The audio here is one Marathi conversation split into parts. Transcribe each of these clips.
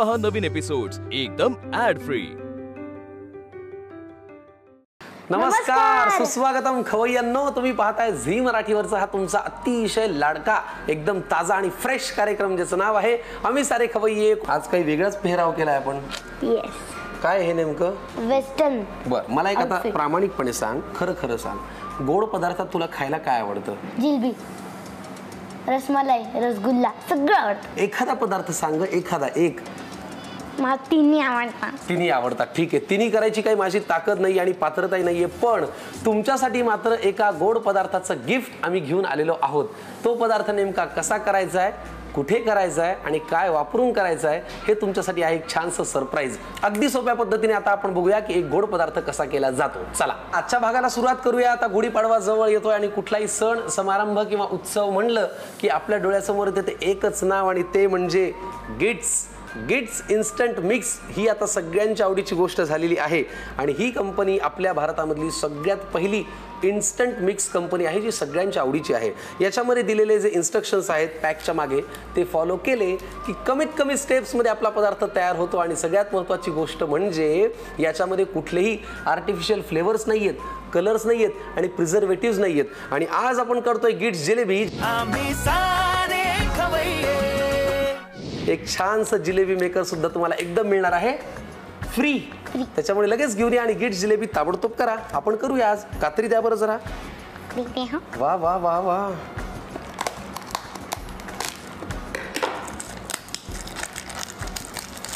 पहा नवीन एपिसोड्स एकदम ऍड फ्री। नमस्कार, सुस्वागतम खवय्यांनो, तुम्ही पाहताय झी मराठीवरचा हा तुमचा अतिशय लाडका एकदम ताजा आणि फ्रेश कार्यक्रम ज्याचं नाव आहे आम्ही सारे खवय्ये। आज काही वेगळाच पेहराव केलाय आपण। काय हे नेमकं? वेस्टर्न। बर, मला एक आता प्रामाणिकपणे सांग, खरं खरं सांग, गोड पदार्थात तुला खायला काय आवडतं? जिलेबी, रसमलाई, रसगुल्ला सगळं आवडतं। एखादा पदार्थ सांग, एखादा एक। मला तिन्ही आवडतात। तिन्ही आवडतात, ठीक आहे। तिन्ही करायची काही माझी ताकद नाही आणि पात्रताही नाहीये, पण तुमच्यासाठी मात्र एका गोड पदार्थाचं गिफ्ट आम्ही घेऊन आलेलो आहोत। तो पदार्थ नेमका कसा करायचा आहे, कुठे करायचा आहे आणि काय वापरून करायचा आहे हे तुमच्यासाठी आहे एक छानसं सरप्राईज। अगदी सोप्या पद्धतीने आता आपण बघूया की एक गोड पदार्थ कसा केला जातो। चला आजच्या भागाला सुरुवात करूया। आता गुढीपाडवा जवळ येतोय आणि कुठलाही सण समारंभ किंवा उत्सव म्हणलं की आपल्या डोळ्यासमोर येते ते एकच नाव आणि ते म्हणजे गिट्स इन्स्टंट मिक्स। ही आता सगळ्यांच्या आवडीची गोष्ट झालेली आहे आणि ही कंपनी आपल्या भारतामधली सगळ्यात पहिली इन्स्टंट मिक्स कंपनी आहे जी सगळ्यांच्या आवडीची आहे। याच्यामध्ये दिलेले जे इन्स्ट्रक्शन्स आहेत पॅकच्या मागे ते फॉलो केले की कमीत कमी स्टेप्समध्ये आपला पदार्थ तयार होतो आणि सगळ्यात महत्त्वाची गोष्ट म्हणजे याच्यामध्ये कुठलेही आर्टिफिशियल फ्लेवर्स नाही आहेत, कलर्स नाही आहेत आणि प्रिझर्वेटिव्हज नाही आहेत। आणि आज आपण करतोय गिट्स जिलेबी। एक छानसं जिलेबी मेकर सुद्धा तुम्हाला एकदम मिळणार आहे फ्री। त्याच्यामुळे लगेच घेऊन या आणि गिट्स जिलेबी ताबडतोब करा। आपण करूया आज। कात्री द्या बरं जरा। वा वा वा वा,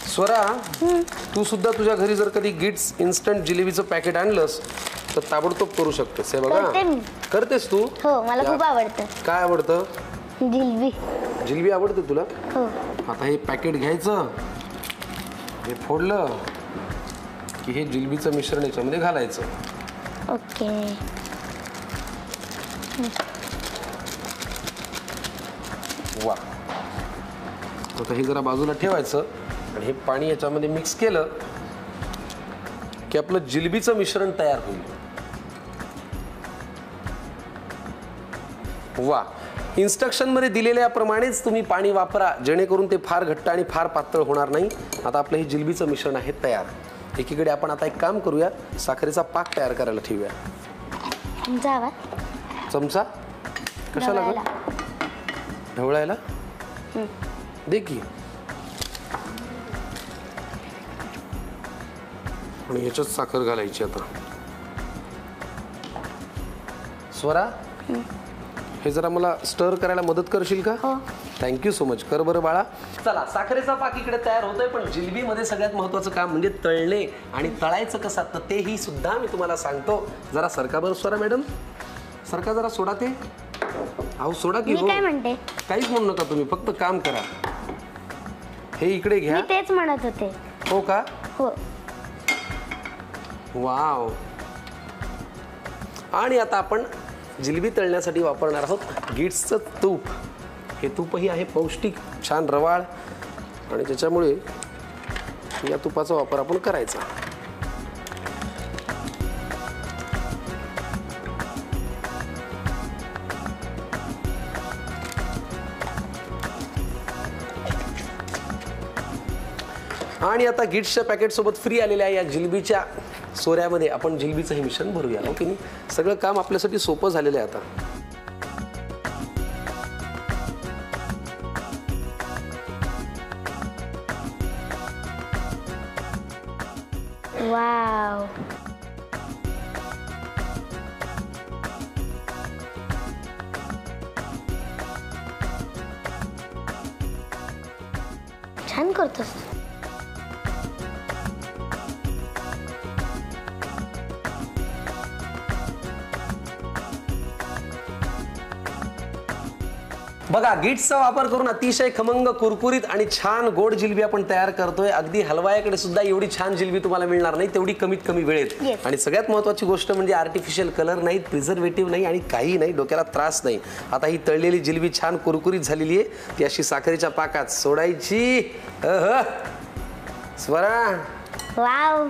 स्वरा तू सुद्धा तुझ्या घरी जर कधी गिट्स इन्स्टंट जिलेबीचं पॅकेट आणलंस तर ताबडतोब करू शकतेस। हे बघा, करतेस तू? हो, मला खूप आवडतं। काय आवडतं? जिलेबी। जिलेबी आवडते तुला? हो। आता हे पॅकेट घ्यायचं, हे फोडलं की हे जिलेबीचं मिश्रण याच्यामध्ये घालायचं। ओके। वा, आता हे जरा बाजूला ठेवायचं आणि हे पाणी याच्यामध्ये मिक्स केलं की आपलं जिलेबीचं मिश्रण तयार होईल। वा, इन्स्ट्रक्शन मध्ये दिलेल्याप्रमाणेच तुम्ही पाणी वापरा जेणेकरून ते फार घट्ट आणि फार पातळ होणार नाही। आता आपलं हे जिलेबीचं मिश्रण आहे तयार। एकीकडे आपण आता एक काम करूया, साखरेचा पाक तयार करायला ठेवूया। चमचा कशाला ढवळायला दे की। आणि ह्याच्यात साखर घालायची। आता स्वरा हे जरा मला स्टर करायला मदत करशील का? हो, थँक्यू सो मच। कर बरं बाळा। चला, साखरेचा पाक इकडे तयार होतोय, पण जिलेबीमध्ये सगळ्यात महत्त्वाचं काम म्हणजे तळणे आणि तळायचं कसं तर तेही सुद्धा मी तुम्हाला सांगतो। जरा सरका बरं स्वरा मॅडम, सरका जरा, सोडा ते। अहो सोडा की। हो, काय म्हणते? काहीच म्हणू नका तुम्ही, फक्त काम करा। हे इकडे घ्या। मी तेच म्हणत होते। हो का? हो। वाव। आणि आता आपण जिलेबी तळण्यासाठी वापरणार आहोत गिट्सचं तूप। हे तूपही आहे पौष्टिक, छान रवाळ आणि त्याच्यामुळे या तुपाचा वापर आपण करायचा। आणि आता गिट्सच्या पॅकेट सोबत फ्री आलेल्या या जिलेबीच्या सोऱ्यामध्ये आपण जिलेबीचं हे मिश्रण भरूया। ओके, नाही सगळं काम आपल्यासाठी सोपं झालेलं आहे आता। वाव, छान करतोस। बघा, गिट्सचा वापर करून अतिशय खमंग, कुरकुरीत आणि छान गोड जिलेबी आपण तयार करतोय। अगदी हलवायाकडे सुद्धा एवढी छान जिलेबी तुम्हाला मिळणार नाही, तेवढी कमीत कमी वेळेत। आणि सगळ्यात महत्त्वाची गोष्ट म्हणजे आर्टिफिशियल कलर नाही, प्रिझर्वेटिव्ह नाही आणि काही नाही, डोक्याला त्रास नाही। आता ही तळलेली जिलेबी छान कुरकुरीत झालेली आहे, ती अशी साखरेच्या पाकात सोडायची। स्वरा, वाव,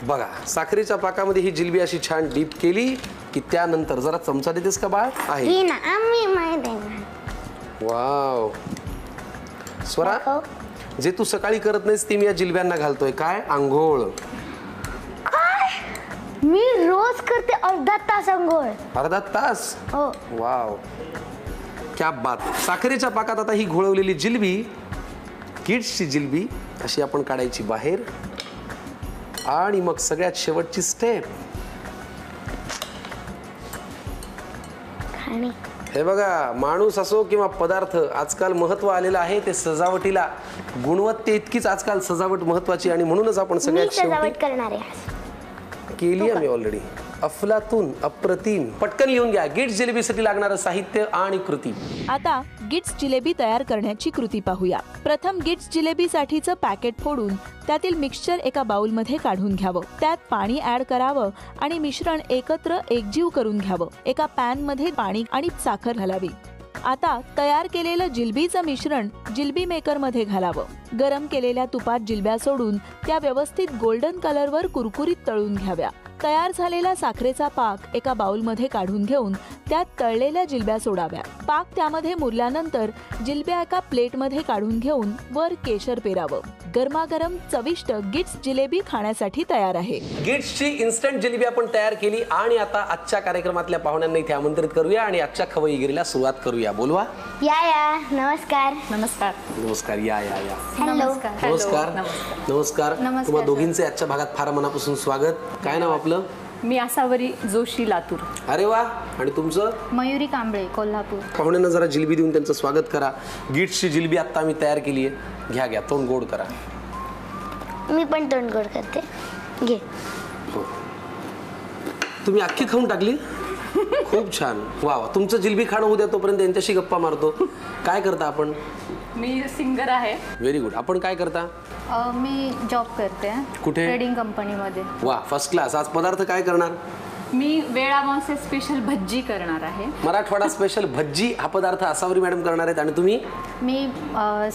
बघा साखरेच्या पाकामध्ये ही जिलेबी अशी छान डीप केली की त्यानंतर जरा चमचा देतेस का बाळ? आहे ना, आम्ही माहिती आहे। वाव, स्वरा जे तू सकाळी करत नाहीस ते मी या जिलब्यांना घालतोय. काय? आंघोळ. मी रोज करते अर्धा तास अंघोळ. अर्धा तास? हो. वाव, क्या बात. साखरेच्या पाकात आता ही घोळवलेली जिलबी, किड्सची जिलबी अशी आपण काढायची बाहेर. आणि मग सगळ्यात शेवटची स्टेप. हे बघा, माणूस असो किंवा पदार्थ, आजकाल महत्व आलेलं आहे ते सजावटीला. गुणवत्ते इतकीच आजकाल सजावट महत्वाची, आणि म्हणूनच आपण सगळ्यात सजावट करणार आहे. केली आम्ही ऑलरेडी. अफलातून, अप्रतिम. पटकन लिहून घ्या गिट्स जिलेबीसाठी लागणारं साहित्य आणि कृती. आता गिट्स जिलेबी तयार करण्याची कृती पाहूया. प्रथम गिट्स जिलेबीसाठीचं पॅकेट फोडून त्यातील मिक्सचर एका बाउलमध्ये काढून घ्यावं. त्यात पाणी ऍड करावं आणि मिश्रण एकत्र एकजीव करून घ्यावं. एका पॅन मध्ये पाणी आणि साखर घालावी. आता तयार केलेलं जिलबीचं मिश्रण जिलबी मेकर मध्ये घालावं. गरम केलेल्या तुपात जिलब्या सोडून त्या व्यवस्थित गोल्डन कलरवर कुरकुरीत तळून घ्याव्या. तयार झालेला साखरेचा पाक एका बाउलमध्ये काढून घेऊन त्यात तळलेल्या जिलब्या सोडाव्या. पाक त्यामध्ये मुरल्यानंतर जिलब्या एका प्लेटमध्ये काढून घेऊन वर केशर पेरावं. गरमागरम चविष्ट गिट्स जिलेबी खाण्यासाठी तयार आहे. गिट्सची इन्स्टंट जिलेबी आपण तयार केली, आणि आता आजच्या कार्यक्रमातल्या पाहुण्यांना इथे आमंत्रित करूया आणि आजच्या खवईगिरीला सुरुवात करूया. बोलवा. या. नमस्कार. नमस्कार. नमस्कार. या. हॅलो. नमस्कार. नमस्कार. तुम्हा दोघींचे आजच्या भागात फार मनापासून स्वागत. काय नाव आपलं? मी आसावरी जोशी, लातूर. अरे वा. आणि तुमचं? मयुरी कांबळे, कोल्हापूर. पाहुण्यांना जरा जिलबी देऊन त्यांचं स्वागत करा. गिट्सची जिलबी आता आम्ही तयार केली आहे. घ्या, तोंड गोड करा. मी पण तोंड गोड करते. घे. हो. तुम्ही अख्खी खाऊन टाकली? खूप छान. वा. तुमचं जिलबी खाणं उद्या, तोपर्यंत यांच्याशी गप्पा मारतो. काय करता आपण? मी सिंगर आहे. Very good. आपण काय करता? मी जॉब करते. कुठे? ट्रेडिंग कंपनीमध्ये. वा, फर्स्ट क्लास. आज पदार्थ काय करणार? मी वेळामावसे स्पेशल भज्जी करणार आहे. मराठवाडा स्पेशल भज्जी हा पदार्थ आसावरी मॅडम करणार आहेत. आणि तुम्ही? मी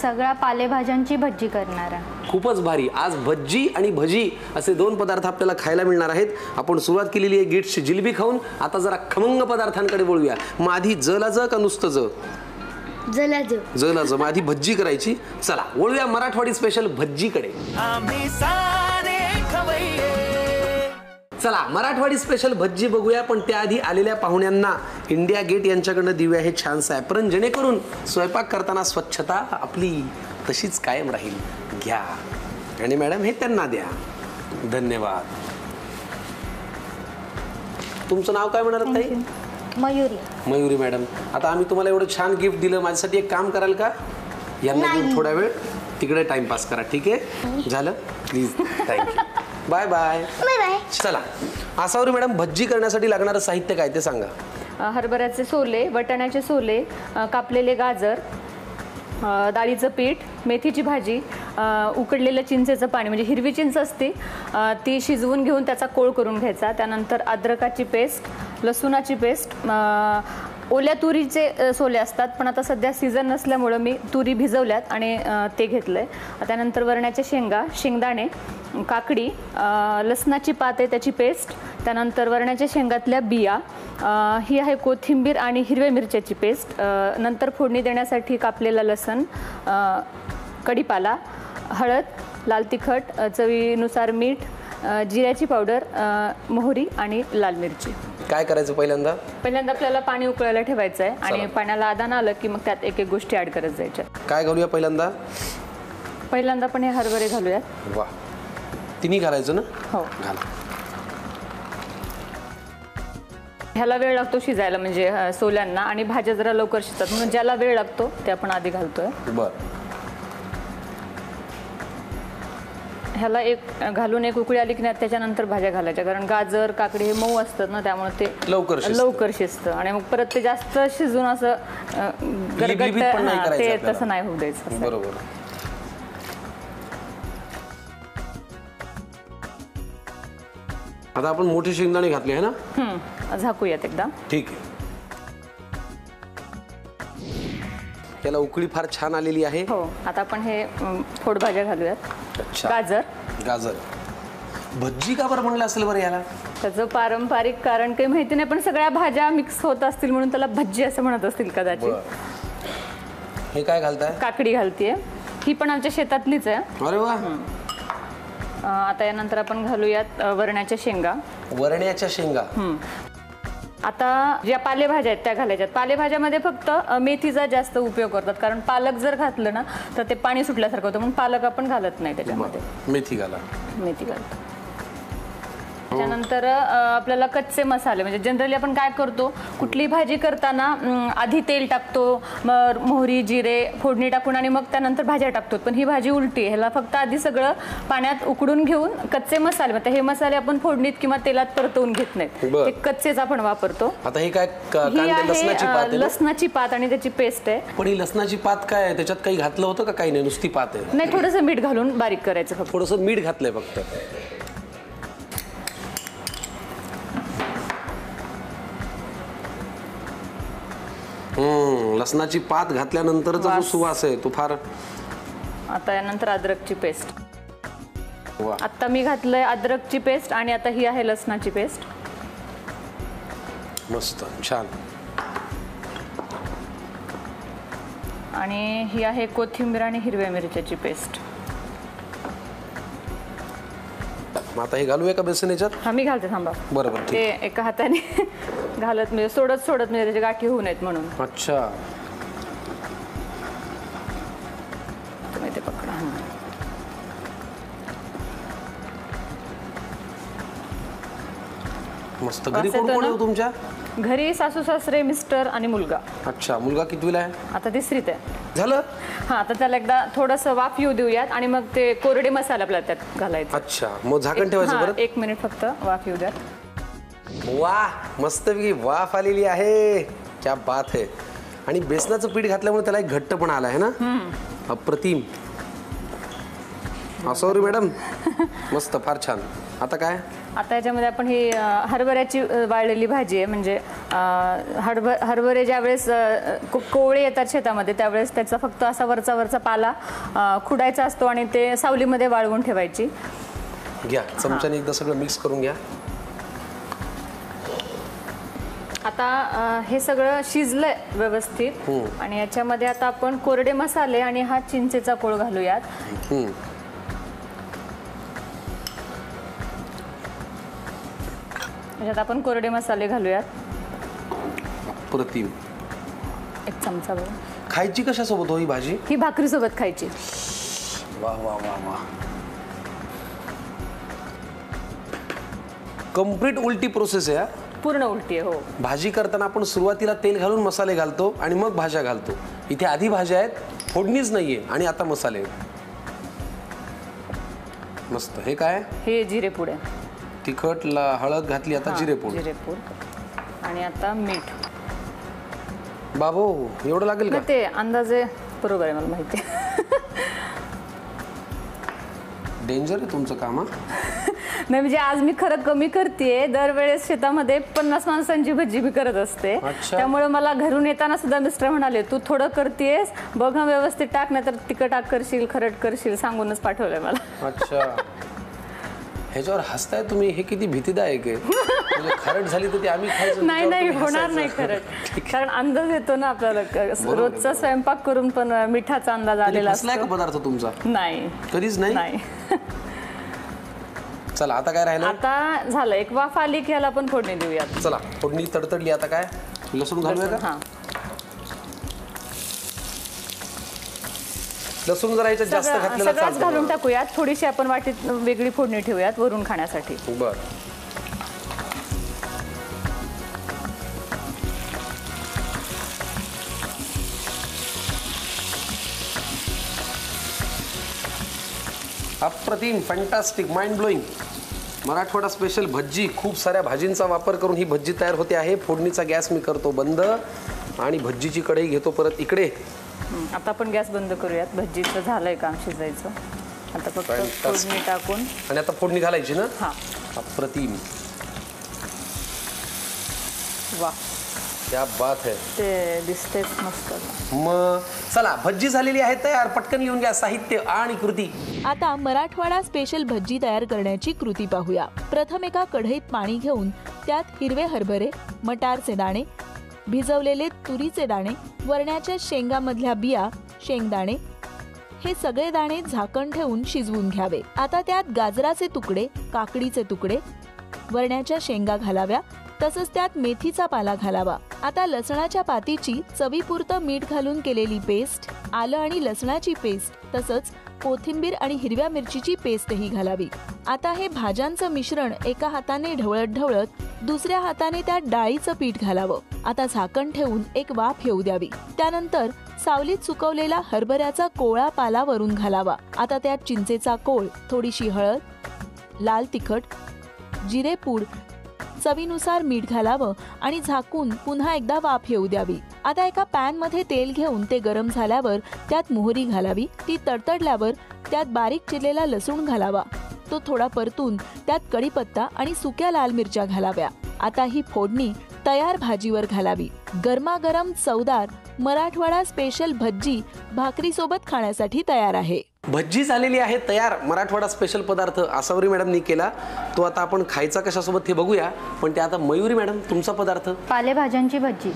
सगळ्या पालेभाज्यांची भज्जी करणार आहे. खूपच भारी. आज भज्जी आणि भजी असे दोन पदार्थ आपल्याला खायला मिळणार आहेत. आपण सुरुवात केलेली आहे गिट्सची जिलबी खाऊन. आता जरा खमंग पदार्थांकडे बोलूया. मग आधी जला ज का नुसतं ज? जला ज. मग आधी भज्जी करायची. चला वळूया मराठवाडी स्पेशल भज्जीकडे. चला मराठवाडी स्पेशल भज्जी बघूया. पण त्याआधी आलेल्या पाहुण्यांना इंडिया गेट यांच्याकडनं देऊया हे छानसं ॲप्रन, जेणेकरून स्वयंपाक करताना स्वच्छता आपली तशीच कायम राहील. घ्या. आणि मॅडम हे त्यांना द्या. धन्यवाद. तुमचं नाव काय म्हणाल ताई? मयुरी. मयुरी मॅडम. आता आम्ही तुम्हाला एवढं छान गिफ्ट दिलं, माझ्यासाठी एक काम कराल का? यांना घेऊन थोडा वेळ तिकडे टाइमपास करा. ठीक आहे? झालं? प्लीज. थँक्यू. Bye bye. चला आसावरी मॅडम, भज्जी करण्यासाठी लागणारं साहित्य काय ते सांगा. हरभऱ्याचे सोले, वटाण्याचे सोले, कापलेले गाजर, डाळीचं पीठ, मेथीची भाजी, उकडलेलं चिंचेचं पाणी म्हणजे हिरवी चिंच असते ती शिजवून घेऊन त्याचा कोळ करून घ्यायचा. त्यानंतर अद्रकाची पेस्ट, लसूणाची पेस्ट, ओल्या तुरीचे सोले असतात पण आता सध्या सीझन नसल्यामुळं मी तुरी भिजवल्यात आणि ते घेतलंय. त्यानंतर वरण्याच्या शेंगा, शेंगदाणे, काकडी, लसणाची पात आहे त्याची पेस्ट, त्यानंतर वरण्याच्या शेंगातल्या बिया, ही आहे कोथिंबीर आणि हिरव्या मिरच्याची पेस्ट, नंतर फोडणी देण्यासाठी कापलेला लसण, कढीपाला, हळद, लाल तिखट, चवीनुसार मीठ, जिऱ्याची पावडर, मोहरी आणि लाल मिरची. काय करायचं? पहिल्यांदा आपल्याला पाणी उकळायला ठेवायचं आहे आणि पाण्याला आदान आलं की मग त्यात एक एक गोष्टी ऍड करत जायच्या. काय घालूया पहिल्यांदा पण हे हरभरे घालूयात. वा. तिन्ही घालायचं ना? हो. घाल. ह्याला वेळ लागतो शिजायला म्हणजे सोल्यांना, आणि भाज्या जरा लवकर शिजतात म्हणून ज्याला वेळ लागतो ते आपण आधी घालतोय. बरं. ह्याला एक घालून एक उकळी आली की नाही त्याच्यानंतर भाज्या घालायच्या, कारण गाजर काकडी हे मऊ असतात ना त्यामुळे ते लवकर शिजतं आणि मग परत ते जास्त शिजून असं गरगट ते तसं नाही होऊ द्यायचं. बरोबर. आता आपण मोठी शेंगदाणे घातली आहे ना? झाकूयात एकदा. ठीक आहे. याला उकळी फार छान आलेली आहे. हो. आता आपण हे फोड भाज्या घालूयात. गाजर. भज्जी का बरं म्हणलं असेल बरं याला? त्याचं पारंपरिक कारण काही माहिती नाही पण सगळ्या भाज्या मिक्स होत असतील म्हणून त्याला भज्जी असं म्हणत असतील कदाचित. हे काय घालताय? काकडी घालतीये. ही पण आमच्या शेतातलीच आहे. अरे वा. आता यानंतर आपण घालूयात वरण्याच्या शेंगा. वरण्याच्या शेंगा. आता ज्या पालेभाज्या आहेत त्या घालायच्यात. पालेभाज्यामध्ये फक्त मेथीचा जास्त उपयोग करतात, कारण पालक जर घातलं ना तर ते पाणी सुटल्यासारखं होतं, म्हणून पालक आपण घालत नाही त्याच्यामध्ये. मेथी घाला. मेथी घालतो. त्यानंतर आपल्याला कच्चे मसाले, म्हणजे जनरली आपण काय करतो, कुठली भाजी करताना आधी तेल टाकतो, मग मोहरी जिरे फोडणी टाकून आणि मग त्यानंतर भाज्या टाकतो. पण ही भाजी उलटी, ह्याला फक्त आधी सगळं पाण्यात उकडून घेऊन कच्चे मसाले, म्हणजे हे मसाले आपण फोडणीत किंवा तेलात परतवून घेत नाहीत, ते कच्चेच आपण वापरतो. आता हे काय लसणाची पात? लसणाची पात आणि त्याची पेस्ट आहे. पण ही लसणाची पात काय आहे, त्याच्यात काही घातलं होतं का? काही नाही, नुसती पात आहे. नाही, थोडंसं मीठ घालून बारीक करायचं फक्त. थोडंसं मीठ घातलंय फक्त. लसणाची पात घातल्यानंतरचा जो सुवास आहे तो फार. आता यानंतर अद्रकची पेस्ट. आता मी घातलंय अद्रकची पेस्ट आणि आता ही आहे लसणाची पेस्ट. मस्त, छान. आणि ही आहे कोथिंबीर आणि हिरव्या मिरच्याची पेस्ट. आता हे घालूया का बेसन याच्यात? हा, मी घालते, थांबा. बरोबर. ते एका हाताने घालत म्हणजे सोडत म्हणजे त्याची गाठी होऊ नयेत म्हणून. अच्छा. तुम्ही ते पकडा. मस्त. घरी कोण कोण आहे तुमच्या? घरी सासू सासरे, मिस्टर आणि मुलगा. अच्छा. मुलगा कितवीला आहे? आता 3रीत आहे. झालं. हा, आता त्याला एकदा थोडंसं वाफ येऊ देऊयात आणि मग ते कोरडे मसाले आपल्याला त्यात घालायचे. अच्छा. मग झाकण ठेवायचं परत? 1 मिनिट फक्त वाफ येऊ द्यात. वाह, मस्तपैकी वाफ आलेली आहे. क्या बात आहे. आणि बेसनाचं पीठ घातल्यामुळे त्याला एक घट्टपणा आला आहे ना. अप्रतिम. Sorry madam. मस्त, फार छान. आता काय? आता याच्यामध्ये आपण ही हरभऱ्याची वाळलेली भाजी आहे. म्हणजे हरभरे ज्यावेळेस कोवळे येतात शेतामध्ये त्यावेळेस त्याचा फक्त असा वरचा पाला खुडायचा असतो आणि ते सावलीमध्ये वाळवून ठेवायची. घ्या चमच्याने एकदा सगळं मिक्स करून घ्या. आता हे सगळं शिजलंय व्यवस्थित आणि याच्यामध्ये आता आपण कोरडे मसाले आणि हा चिंचेचा कोळ घालूयात. याच्यात आपण कोरडे मसाले घालूयात. प्रतिम. 1 चमचा बघा. खायची कशासोबत हो ही भाजी? ही भाकरीसोबत खायची. वा वा वा वा. कम्प्लीट उलटी प्रोसेस आहे. पूर्ण उलटी आहे. हो. भाजी करताना आपण सुरुवातीला तेल घालून मसाले घालतो आणि मग भाज्या घालतो. इथे आधी भाज्या आहेत, फोडणीच नाहीये आणि आता मसाले. मस्त. हे काय? हे जिरेपूड आहे. तिखट हळद घातली, आता जिरेपूड. आणि आता मीठ. बाबो, एवढं लागेल का? ते अंदाजे बरोबर आहे, मला माहिती आहे. डेंजर आहे तुमचं काम. नाही, म्हणजे आज मी खरं कमी करतेय. दरवेळेस शेतामध्ये 50 माणसांची भजी मी करत असते. त्यामुळे मला घरून येताना सुद्धा मिस्टर म्हणाले, तू थोडं करतेस बघ, व्यवस्थित टाक, नाही तर तिखट करशील, खरट करशील, सांगूनच पाठवलंय मला. अच्छा. ह्याच्यावर हसताय तुम्ही, हे किती भीतीदायक आहे. म्हणजे खरट झाली तर ती आम्ही खायचं? नाही, होणार नाही खरट. कारण अंदाज येतो ना आपल्याला. रोजचा स्वयंपाक करून पण मिठाचा अंदाज आलेला असतो. का पदार्थ तुमचा? नाही, कधीच नाही. चला आता काय राहिलं? आता झालं. एक वाफ आली की ह्याला आपण फोडणी देऊयात. चला, फोडणी तडतडली. आता काय? लसूण घालूया का? लसूण जरा याच्यात जास्त घातलेला सगळंच घालून टाकूयात. थोडीशी आपण वाटीत वेगळी फोडणी ठेवूयात वरून खाण्यासाठी. बर. अप्रतिम, fantastic, mind blowing. Marathwada special Bhajji. खूप साऱ्या भाजींचा वापर करून ही भज्जी तयार होते आहे. फोडणीचा गॅस मी करतो बंद आणि भज्जीची कढई घेतो परत इकडे. आता आपण गॅस बंद करूयात. भज्जीचं झालंय काम शिजायचं. आता फक्त फोडणी टाकून आणि आता फोडणी घालायची ना. हा. अप्रतिम. वा, क्या बात है. ते दिसतेच मस्त. मग चला, भज्जी झालेली आहे तयार. पटकन लिहून घ्या साहित्य आणि कृती. आता मराठवाडा स्पेशल भज्जी तयार करण्याची कृती पाहूया. प्रथम एका कढईत पाणी घेऊन त्यात हिरवे हरभरे, मटारचे दाणे, भिजवलेले तुरीचे दाणे, वरण्याच्या शेंगामधल्या बिया, शेंगदाणे, हे सगळे दाणे झाकण ठेवून शिजवून घ्यावे. आता त्यात गाजराचे तुकडे, काकडीचे तुकडे, वरण्याच्या शेंगा घालाव्या. तसंच त्यात मेथीचा पाला घालावा. आता लसणाच्या पातीची चवीपुरतं मीठ घालून केलेली पेस्ट, आलं आणि लसणाची पेस्ट, तसंच कोथिंबीर आणि हिरव्या मिरचीची पेस्टही घालावी. आता हे भाज्यांचं मिश्रण एका हाताने ढवळत ढवळत दुसऱ्या हाताने त्यात डाळीचं पीठ घालावं. आता झाकण ठेवून एक वाफ येऊ द्यावी. त्यानंतर सावलीत सुकवलेला हरभऱ्याचा कोवळा पाला वरून घालावा. आता त्यात चिंचेचा कोळ, थोडीशी हळद, लाल तिखट, जिरेपूड, चवीनुसार मीठ घालावं आणि झाकून पुन्हा एकदा वाफ येऊ द्यावी. आता एका पॅन मध्ये तेल घेऊन ते गरम झाल्यावर त्यात मोहरी घालावी. ती तडतडल्यावर त्यात बारीक चिरलेला लसूण घालावा. तो थोडा परतून त्यात कढीपत्ता आणि सुक्या लाल मिरच्या घालाव्या. आता ही फोडणी तयार भाजीवर घालावी. गरमागरम चवदार मराठवाडा स्पेशल भज्जी भाकरी सोबत खाण्यासाठी तयार आहे. भज्जी झालेली आहे तयार. मराठवाडा स्पेशल पदार्थ आसावरी मॅडमनी केला. तो आता आपण खायचा कशासोबत हे बघूया. पण ते आता मयुरी मॅडम तुमचा पदार्थ. पालेभाज्यांची भज्जी.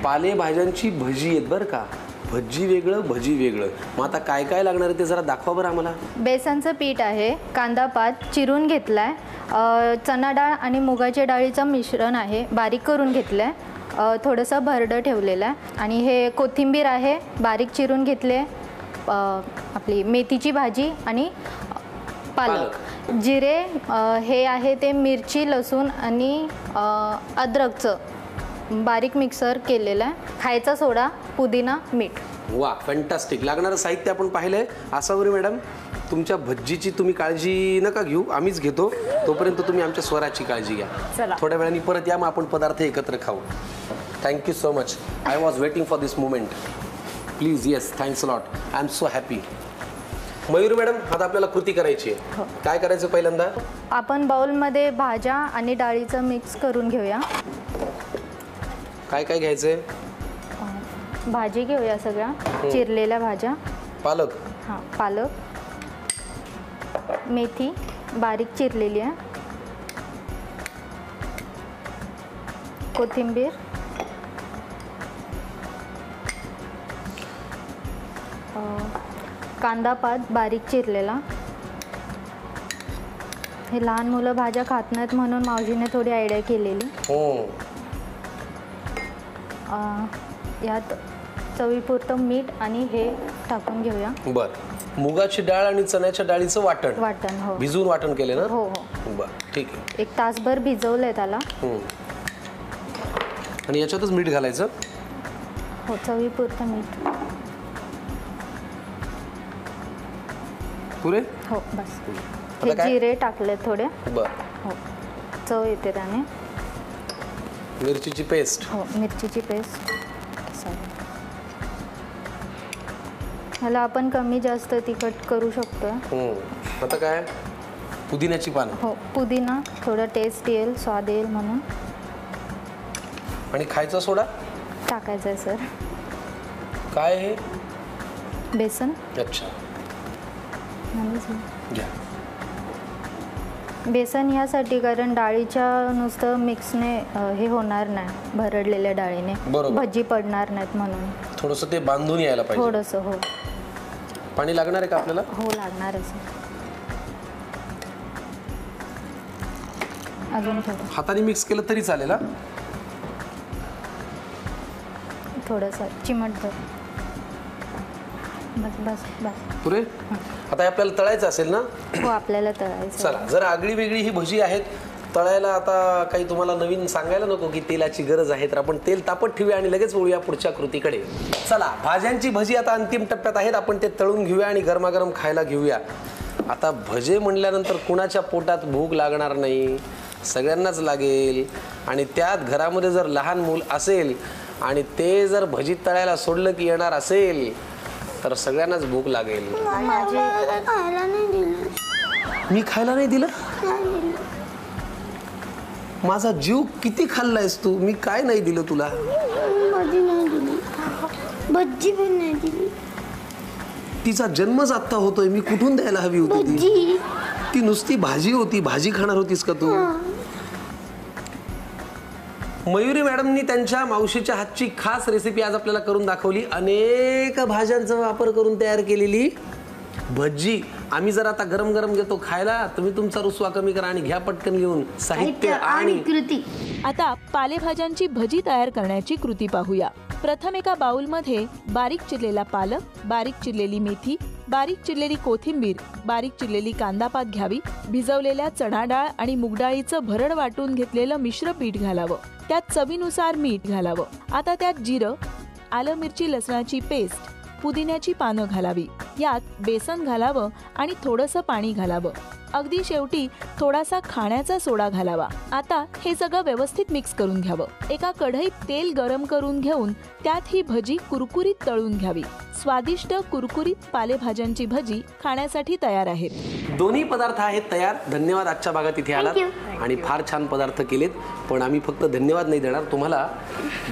पालेभाज्यांची भजी आहेत बरं का. भज्जी वेगळं, भजी वेगळं. मग आता काय काय लागणार आहे ते जरा दाखवा बरं आम्हाला. बेसनचं पीठ आहे, कांदा पात चिरून घेतलाय, चना डाळ आणि मुगाच्या डाळीचं मिश्रण आहे, बारीक करून घेतलंय, थोडंसं भरडं ठेवलेलं आहे आणि हे कोथिंबीर आहे, बारीक चिरून घेतले, आपली मेथीची भाजी आणि पालक, जिरे हे आहे ते मिरची, लसूण आणि अद्रकचं बारीक मिक्सर केलेलं आहे, खायचा सोडा, पुदिना, मीठ. वा, फॅन्टास्टिक. लागणारं साहित्य आपण पाहिलंय. आसावरी मॅडम तुमच्या भज्जीची तुम्ही काळजी नका घेऊ, आम्हीच घेतो. तोपर्यंत तुम्ही आमच्या स्वराची काळजी घ्या. थोड्या वेळाने परत या, मग आपण पदार्थ एकत्र खाऊ. Thank you so much. I was waiting for this moment. Please. Yes, thanks lot. I am so happy. Mayur madam आता आपल्याला कृती करायची आहे. काय करायचं पहिल्यांदा? आपण बाउलमध्ये भाज्या आणि डाळीचं मिक्स करून घेऊया. काय काय घ्यायचंय? भाजी घेऊया सगळ्या चिरलेल्या भाज्या. पालक. हां, पालक, मेथी बारीक चिरलेली आहे, कोथिंबीर, कांदा पात बारीक चिरलेला. हे लहान मुलं भाज्या खात नाहीत म्हणून मावशीने थोडी आयडिया केलेली. यात चवीपुरतं मीठ आणि हे टाकून घेऊया. बर. मुगाची डाळ आणि चण्याच्या डाळीचं वाटण. वाटण. हो, भिजवून वाटण केले ना? हो हो. बर, ठीक आहे. 1 तासभर भिजवलंय त्याला. आणि याच्यातच मीठ घालायचं. हो, चवीपुरतं मीठ. पुरे. हो, बस. हे जिरे टाकले थोडे. बर. हो, चव येते त्याने. मिरचीची पेस्ट. हो, मिरचीची पेस्ट. ह्याला आपण कमी जास्त तिखट करू शकतो. आता काय? पुदिन्याची पानं. हो, पुदिना थोडा टेस्ट येईल, स्वाद येईल म्हणून. आणि खायचा सोडा टाकायचा आहे सर. काय हे? बेसन. अच्छा, घ्या. बेसन यासाठी कारण डाळीच्या नुसतं मिक्सने हे होणार नाही, भरडलेल्या डाळीने भजी पडणार नाहीत म्हणून थोडंसं ते बांधून यायला पाहिजे. थोडंसं. हो. पाणी लागणार आहे का आपल्याला? हो, लागणार आहे सर. अजून थोडं हाताने मिक्स केलं तरी चालेल. थोडंसं चिमटभर. बस बस बस. पुरे. आता आपल्याला तळायचं असेल ना? हो, आपल्याला तळायचं. चला, जरा आगळी वेगळी ही भजी आहेत. तळायला आता काही तुम्हाला नवीन सांगायला नको की तेलाची गरज आहे, तर आपण तेल तापत ठेवूया आणि लगेच वळूया पुढच्या कृतीकडे. चला, भाज्यांची भजी आता अंतिम टप्प्यात आहेत. आपण ते तळून घेऊया आणि गरमागरम खायला घेऊया. आता भजे म्हणल्यानंतर कुणाच्या पोटात भूक लागणार नाही? सगळ्यांनाच लागेल. आणि त्यात घरामध्ये जर लहान मूल असेल आणि ते जर भजी तळायला सोडलं की येणार असेल तर सगळ्यांनाच भूक लागेल. मी खायला नाही दिलं? माझा जीव किती खाल्लायस तू? मी काय नाही दिलं तुला? भज्जी पण नाही दिली. तिचा जन्मच आत्ता होतोय, मी कुठून द्यायला हवी होती? ती नुसती भाजी होती. भाजी खाणार होतीस का तू? मयुरी मॅडमनी त्यांच्या मावशीच्या हातची खास रेसिपी आज आपल्याला करून दाखवली. अनेक भाज्यांचा वापर करून तयार केलेली भजी. आम्ही जर आता गरम गरम घेतो खायला, तुम्ही तुमचा रुसवा कमी करा आणि घ्या पटकन लिहून साहित्य आणि कृती. आता पालेभाज्यांची भजी तयार करण्याची कृती पाहूया. प्रथम एका बाउलमध्ये बारीक चिरलेला पालक, बारीक चिरलेली मेथी, बारीक चिरलेली कोथिंबीर, बारीक चिरलेली कांदा पात घ्यावी. भिजवलेल्या चणा डाळ आणि मूग डाळीचं भरड वाटून घेतलेलं मिश्र पीठ घालावं. त्यात चवीनुसार मीठ घालावं. आता त्यात जिरं, आलं मिरची लसणाची पेस्ट, पुदिन्याची पानं घालावी. यात बेसन घालावं आणि थोडंसं पाणी घालावं. अगदी शेवटी थोडासा खाण्याचा सोडा घालावा. आता हे सगळं व्यवस्थित मिक्स करून घ्यावं. एका कढईत तेल गरम करून घेऊन त्यात ही भजी कुरकुरीत तळून घ्यावी. स्वादिष्ट कुरकुरीत पालेभाज्यांची भजी खाण्यासाठी तयार आहेत. दोन्ही पदार्थ आहेत तयार. धन्यवाद आजच्या भागात इथे आलात आणि फार छान पदार्थ केलेत. पण आम्ही फक्त धन्यवाद नाही देणार, तुम्हाला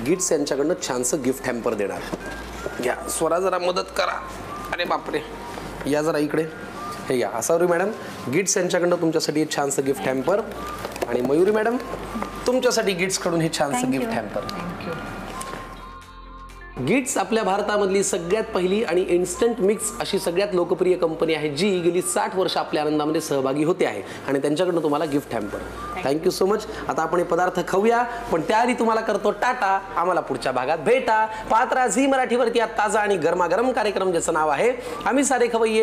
गिट्स यांच्याकडनं छानसं गिफ्ट हॅम्पर देणार. घ्या स्वरा, जरा मदत करा. अरे बापरे, या जरा इकडे. हे घ्या आसावरी मॅडम, गिट्स यांच्याकडनं तुमच्यासाठी एक छानसं गिफ्ट हॅम्पर. आणि मयुरी मॅडम, तुमच्यासाठी गिट्स कडून हे छानसं गिफ्ट हॅम्पर. गिट्स आपल्या भारतामधली सगळ्यात पहिली आणि इन्स्टंट मिक्स अशी सगळ्यात लोकप्रिय कंपनी आहे, जी गेली 60 वर्ष आपल्या आनंदामध्ये सहभागी होते आहे. आणि त्यांच्याकडनं तुम्हाला gift hamper. Thank you so much. आता आपण हे पदार्थ खाऊया, पण त्याआधी तुम्हाला करतो टाटा. आम्हाला पुढच्या भागात भेटा. पात्रा झी मराठीवरती ताजा आणि गरमागरम कार्यक्रम ज्याचं नाव आहे आम्ही सारे खवय्ये.